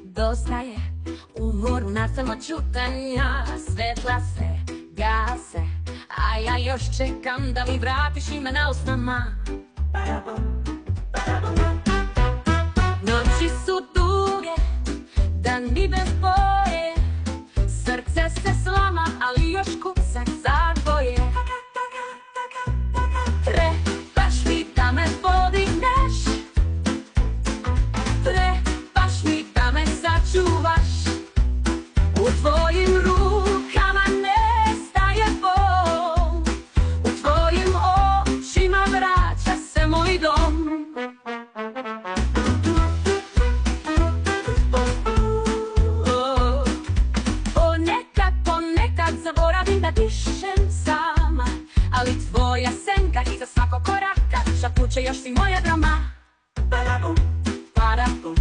Dosta je umorna sam od čutanja, svetla se gase, a ja još čekam da mi vratiš ime na usnama. Noći su duge, dani bez boje, srce se slama, ali još kucak za dvoje. Trebaš mi da me podigneš, trebaš mi da me sačuvaš, u tvojim rukama nestaje bol, u tvojim očima vraća se moj dom. Ponekad zaboravim da dišem sama, ali tvoja senka iza svakog koraka šapuće još si moja drama. Parabum, parabum.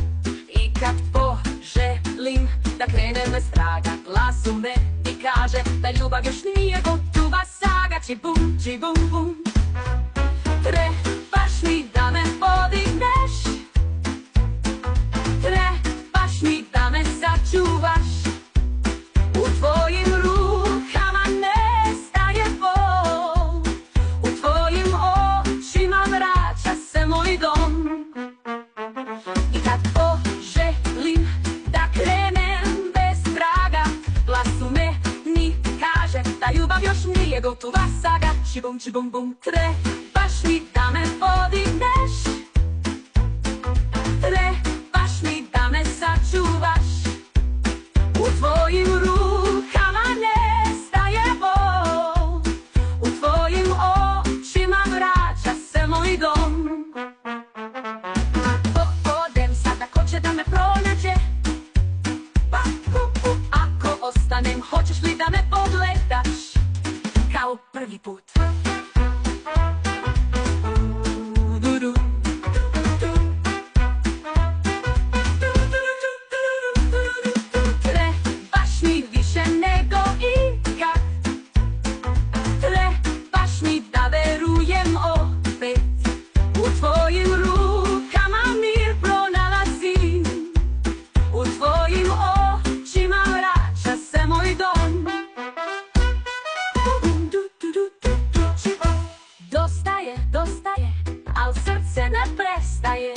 I kad poželim da krenem bez traga, glas u meni kaže da ljubav još nije gotova saga. Čibum, čibum, bum. Trebaš mi da me podigneš, trebaš mi da me sačuvaš, u tvojim rukama nestaje bol, u tvojim očima vraća se moj dom. I kad poželim da krenem bez traga, glas u meni kaže da ljubav još nije gotova saga. Čibum, čibum, bum. Trebaš mi da me podigneš, trebaš mi da me sačuvaš, u tvojim rukama nestaje bol, u tvojim očima vraća se moj dom. Odem sad, ako će da me pronađe, pa ako ostanem, hoćeš li da me pogledaš kao prvi put? Trebaš mi više nego ikad, trebaš mi da verujem opet, u tvojim rukama mir pronalazim, u tvojim očima vraća se moj dom. Dosta je, al srce ne prestaje.